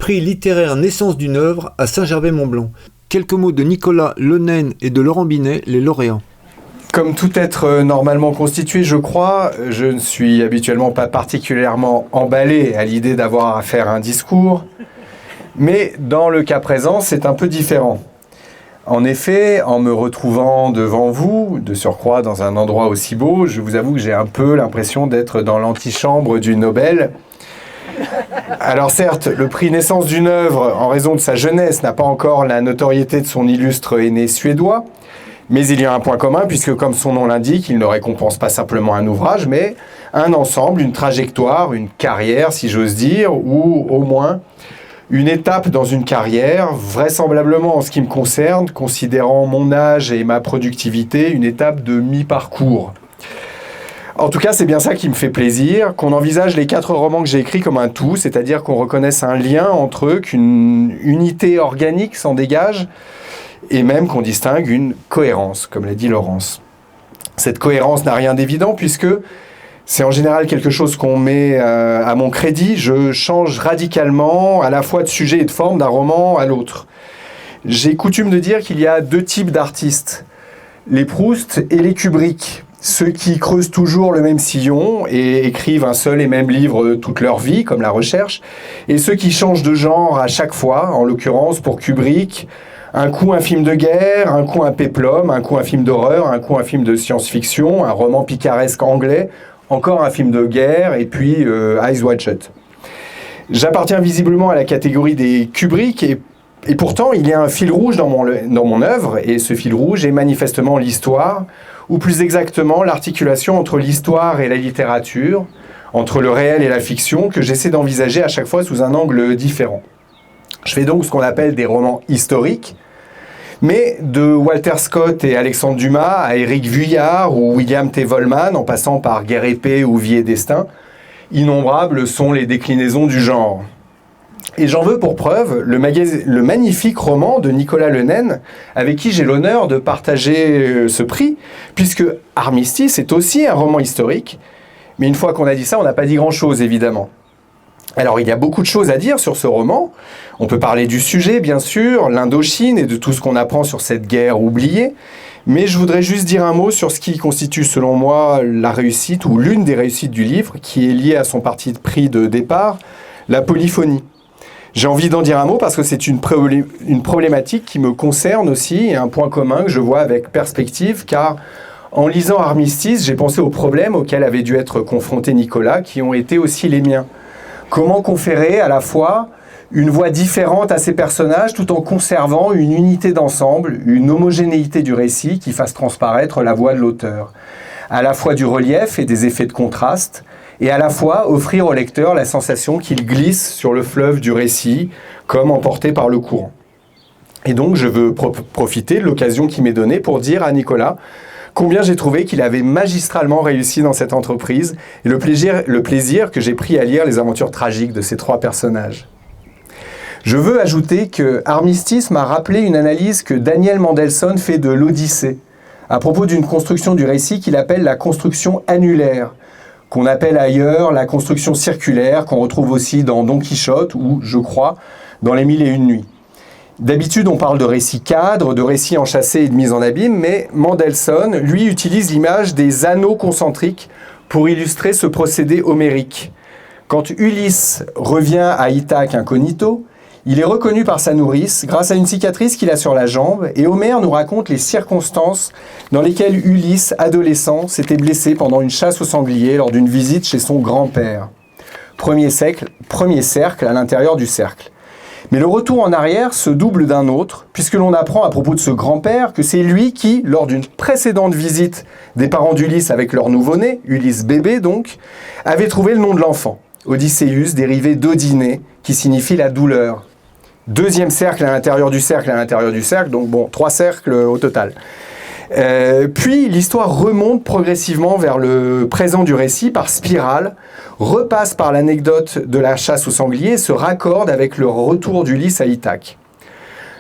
prix littéraire Naissance d'une œuvre à Saint-Gervais-Mont-Blanc. Quelques mots de Nicolas Le Naine et de Laurent Binet, les lauréats. Comme tout être normalement constitué, je crois, je ne suis habituellement pas particulièrement emballé à l'idée d'avoir à faire un discours, mais dans le cas présent, c'est un peu différent. En effet, en me retrouvant devant vous, de surcroît dans un endroit aussi beau, je vous avoue que j'ai un peu l'impression d'être dans l'antichambre du Nobel. Alors certes, le prix Naissance d'une œuvre, en raison de sa jeunesse, n'a pas encore la notoriété de son illustre aîné suédois, mais il y a un point commun, puisque comme son nom l'indique, il ne récompense pas simplement un ouvrage, mais un ensemble, une trajectoire, une carrière, si j'ose dire, ou au moins une étape dans une carrière, vraisemblablement en ce qui me concerne, considérant mon âge et ma productivité, une étape de mi-parcours. En tout cas, c'est bien ça qui me fait plaisir, qu'on envisage les 4 romans que j'ai écrits comme un tout, c'est-à-dire qu'on reconnaisse un lien entre eux, qu'une unité organique s'en dégage, et même qu'on distingue une cohérence, comme l'a dit Laurence. Cette cohérence n'a rien d'évident, puisque c'est en général quelque chose qu'on met à mon crédit. Je change radicalement, à la fois de sujet et de forme, d'un roman à l'autre. J'ai coutume de dire qu'il y a 2 types d'artistes, les Proust et les Kubrick. Ceux qui creusent toujours le même sillon et écrivent un seul et même livre toute leur vie, comme La Recherche, et ceux qui changent de genre à chaque fois, en l'occurrence pour Kubrick, un coup un film de guerre, un coup un péplum, un coup un film d'horreur, un coup un film de science-fiction, un roman picaresque anglais, encore un film de guerre, et puis Eyes Wide Shut. J'appartiens visiblement à la catégorie des Kubrick, et pourtant il y a un fil rouge dans mon œuvre, et ce fil rouge est manifestement l'histoire, ou plus exactement l'articulation entre l'histoire et la littérature, entre le réel et la fiction, que j'essaie d'envisager à chaque fois sous un angle différent. Je fais donc ce qu'on appelle des romans historiques, mais de Walter Scott et Alexandre Dumas à Éric Vuillard ou William T. Vollmann, en passant par Guerre épée ou Vie et destin, innombrables sont les déclinaisons du genre. Et j'en veux pour preuve le magnifique roman de Nicolas Le Naine, avec qui j'ai l'honneur de partager ce prix, puisque Armistice est aussi un roman historique, mais une fois qu'on a dit ça, on n'a pas dit grand-chose, évidemment. Alors, il y a beaucoup de choses à dire sur ce roman. On peut parler du sujet, bien sûr, l'Indochine et de tout ce qu'on apprend sur cette guerre oubliée. Mais je voudrais juste dire un mot sur ce qui constitue, selon moi, la réussite, ou l'une des réussites du livre, qui est liée à son parti pris de départ, la polyphonie. J'ai envie d'en dire un mot parce que c'est une problématique qui me concerne aussi, et un point commun que je vois avec perspective, car en lisant Armistice, j'ai pensé aux problèmes auxquels avait dû être confronté Nicolas, qui ont été aussi les miens. Comment conférer à la fois une voix différente à ces personnages tout en conservant une unité d'ensemble, une homogénéité du récit qui fasse transparaître la voix de l'auteur. À la fois du relief et des effets de contraste, et à la fois offrir au lecteur la sensation qu'il glisse sur le fleuve du récit, comme emporté par le courant. Et donc je veux profiter de l'occasion qui m'est donnée pour dire à Nicolas combien j'ai trouvé qu'il avait magistralement réussi dans cette entreprise et le plaisir que j'ai pris à lire les aventures tragiques de ces 3 personnages. Je veux ajouter que Armistice m'a rappelé une analyse que Daniel Mendelssohn fait de l'Odyssée, à propos d'une construction du récit qu'il appelle la construction annulaire, qu'on appelle ailleurs la construction circulaire, qu'on retrouve aussi dans Don Quichotte ou, je crois, dans Les Mille et Une Nuits. D'habitude, on parle de récits cadres, de récits enchâssés et de mise en abîme, mais Mendelssohn, lui, utilise l'image des anneaux concentriques pour illustrer ce procédé homérique. Quand Ulysse revient à Ithaque incognito, il est reconnu par sa nourrice grâce à une cicatrice qu'il a sur la jambe, et Homère nous raconte les circonstances dans lesquelles Ulysse, adolescent, s'était blessé pendant une chasse au sanglier lors d'une visite chez son grand-père. Premier cercle à l'intérieur du cercle. Mais le retour en arrière se double d'un autre, puisque l'on apprend à propos de ce grand-père que c'est lui qui, lors d'une précédente visite des parents d'Ulysse avec leur nouveau-né, Ulysse bébé donc, avait trouvé le nom de l'enfant, Odysseus, dérivé d'Odiné, qui signifie la douleur. Deuxième cercle à l'intérieur du cercle, donc bon, 3 cercles au total. Puis l'histoire remonte progressivement vers le présent du récit par spirale, repasse par l'anecdote de la chasse au sanglier et se raccorde avec le retour d'Ulysse à Ithaque.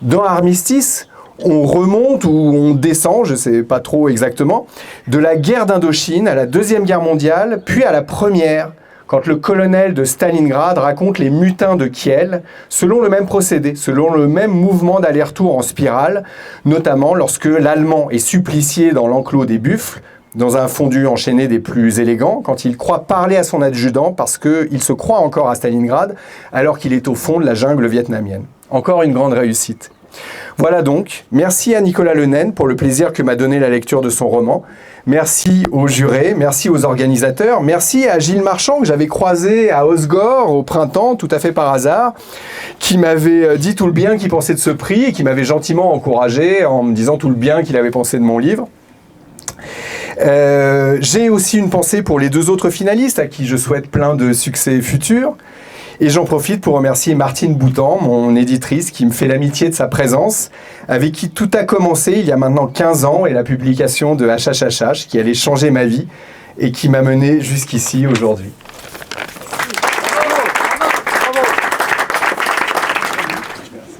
Dans Armistice, on remonte ou on descend, je ne sais pas trop exactement, de la guerre d'Indochine à la Deuxième Guerre mondiale, puis à la Première, quand le colonel de Stalingrad raconte les mutins de Kiel, selon le même procédé, selon le même mouvement d'aller-retour en spirale, notamment lorsque l'Allemand est supplicié dans l'enclos des buffles, dans un fondu enchaîné des plus élégants, quand il croit parler à son adjudant parce qu'il se croit encore à Stalingrad, alors qu'il est au fond de la jungle vietnamienne. Encore une grande réussite. Voilà donc, merci à Nicolas Le Naine pour le plaisir que m'a donné la lecture de son roman. Merci aux jurés, merci aux organisateurs, merci à Gilles Marchand que j'avais croisé à Osgore au printemps, tout à fait par hasard, qui m'avait dit tout le bien qu'il pensait de ce prix et qui m'avait gentiment encouragé en me disant tout le bien qu'il avait pensé de mon livre. J'ai aussi une pensée pour les 2 autres finalistes à qui je souhaite plein de succès futurs. Et j'en profite pour remercier Martine Boutan, mon éditrice, qui me fait l'amitié de sa présence, avec qui tout a commencé il y a maintenant 15 ans, et la publication de HHHH, qui allait changer ma vie, et qui m'a mené jusqu'ici aujourd'hui.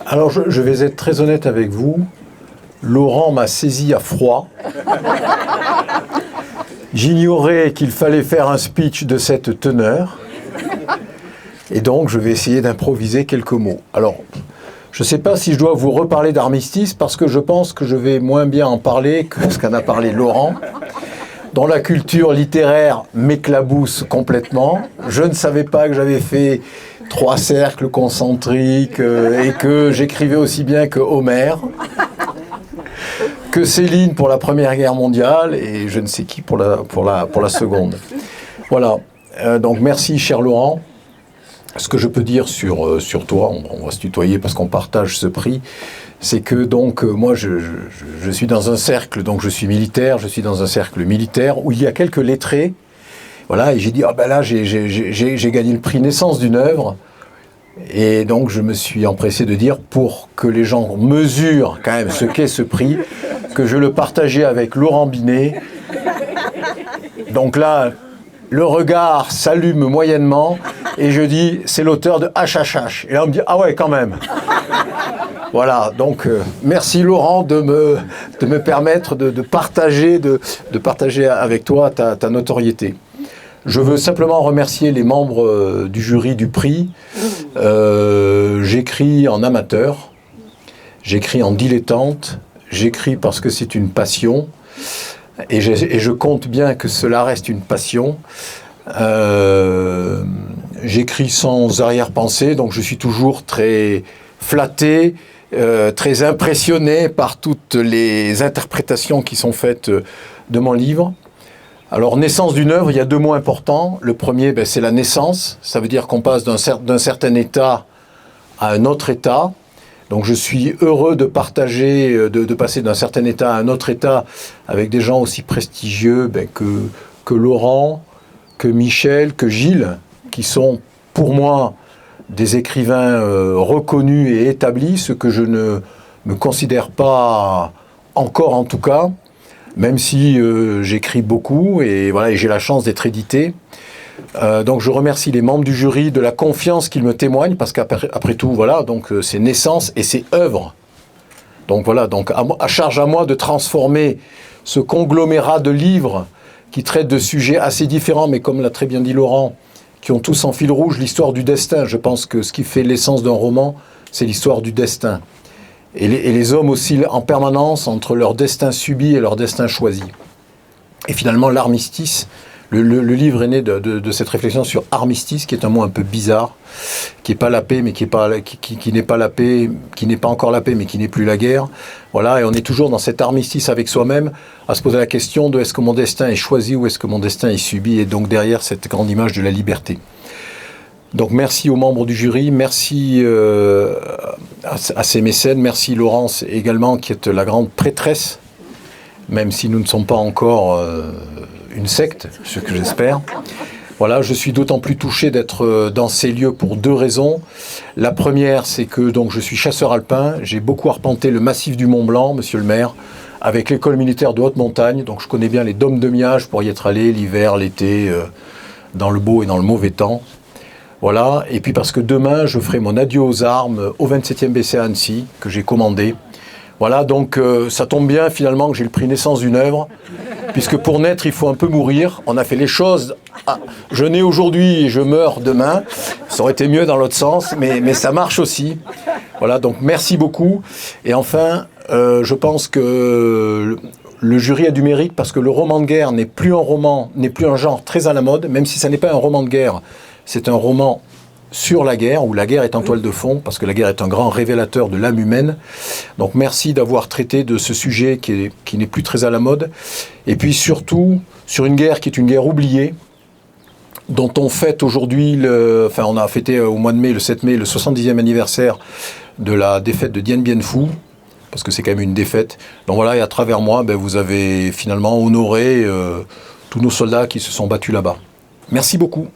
Alors je vais être très honnête avec vous. Laurent m'a saisi à froid. J'ignorais qu'il fallait faire un speech de cette teneur. Et donc, je vais essayer d'improviser quelques mots. Alors, je ne sais pas si je dois vous reparler d'armistice, parce que je pense que je vais moins bien en parler que ce qu'en a parlé Laurent, dont la culture littéraire m'éclabousse complètement. Je ne savais pas que j'avais fait 3 cercles concentriques et que j'écrivais aussi bien que Homère, que Céline pour la Première Guerre mondiale et je ne sais qui pour la Seconde. Voilà. Donc, merci, cher Laurent. Ce que je peux dire sur toi, on va se tutoyer parce qu'on partage ce prix, c'est que donc moi je suis dans un cercle, donc je suis militaire, je suis dans un cercle militaire où il y a quelques lettrés, voilà, et j'ai dit, ah ben là j'ai gagné le prix Naissance d'une œuvre, et donc je me suis empressé de dire, pour que les gens mesurent quand même ce qu'est ce prix, que je le partageais avec Laurent Binet. Donc là, le regard s'allume moyennement et je dis, c'est l'auteur de HHH. Et là, on me dit, ah ouais, quand même. Voilà, donc merci Laurent de me permettre de partager avec toi ta notoriété. Je veux simplement remercier les membres du jury du prix. J'écris en amateur, j'écris en dilettante, j'écris parce que c'est une passion. Et je compte bien que cela reste une passion. J'écris sans arrière-pensée, donc je suis toujours très flatté, très impressionné par toutes les interprétations qui sont faites de mon livre. Alors, naissance d'une œuvre, il y a 2 mots importants. Le premier, c'est la naissance. Ça veut dire qu'on passe d'un certain état à un autre état. Donc je suis heureux de partager, de passer d'un certain état à un autre état avec des gens aussi prestigieux que Laurent, que Michel, que Gilles, qui sont pour moi des écrivains reconnus et établis, ce que je ne me considère pas encore en tout cas, même si j'écris beaucoup et voilà, et j'ai la chance d'être édité. Donc je remercie les membres du jury de la confiance qu'ils me témoignent, parce qu'après tout, voilà, donc c'est naissance et c'est œuvre. Donc voilà, donc à charge à moi de transformer ce conglomérat de livres qui traitent de sujets assez différents, mais comme l'a très bien dit Laurent, qui ont tous en fil rouge l'histoire du destin. Je pense que ce qui fait l'essence d'un roman, c'est l'histoire du destin. Et les hommes oscillent en permanence entre leur destin subi et leur destin choisi. Et finalement, l'armistice, le livre est né de cette réflexion sur armistice, qui est un mot un peu bizarre, qui n'est pas la paix, mais qui n'est pas la paix, qui n'est pas encore la paix, mais qui n'est plus la guerre. Voilà, et on est toujours dans cet armistice avec soi-même, à se poser la question de est-ce que mon destin est choisi ou est-ce que mon destin est subi, et donc derrière cette grande image de la liberté. Donc merci aux membres du jury, merci à ces mécènes, merci Laurence également, qui est la grande prêtresse, même si nous ne sommes pas encore une secte, ce que j'espère. Voilà, je suis d'autant plus touché d'être dans ces lieux pour 2 raisons. La première, c'est que donc, je suis chasseur alpin, j'ai beaucoup arpenté le massif du Mont Blanc, monsieur le maire, avec l'école militaire de haute montagne, donc je connais bien les dômes de Miage pour y être allé l'hiver, l'été, dans le beau et dans le mauvais temps. Voilà, et puis parce que demain, je ferai mon adieu aux armes au 27e BC à Annecy, que j'ai commandé. Voilà, donc ça tombe bien finalement que j'ai le prix Naissance d'une œuvre, puisque pour naître, il faut un peu mourir. On a fait les choses. Je nais aujourd'hui et je meurs demain. Ça aurait été mieux dans l'autre sens, mais ça marche aussi. Voilà, donc merci beaucoup. Et enfin, je pense que le jury a du mérite parce que le roman de guerre n'est plus un genre très à la mode, même si ça n'est pas un roman de guerre, c'est un roman sur la guerre, où la guerre est en toile de fond, parce que la guerre est un grand révélateur de l'âme humaine. Donc merci d'avoir traité de ce sujet qui n'est plus très à la mode. Et puis surtout, sur une guerre qui est une guerre oubliée, dont on fête aujourd'hui, on a fêté au mois de mai, le 7 mai, le 70e anniversaire de la défaite de Dien Bien Phu, parce que c'est quand même une défaite. Donc voilà, et à travers moi, vous avez finalement honoré tous nos soldats qui se sont battus là-bas. Merci beaucoup.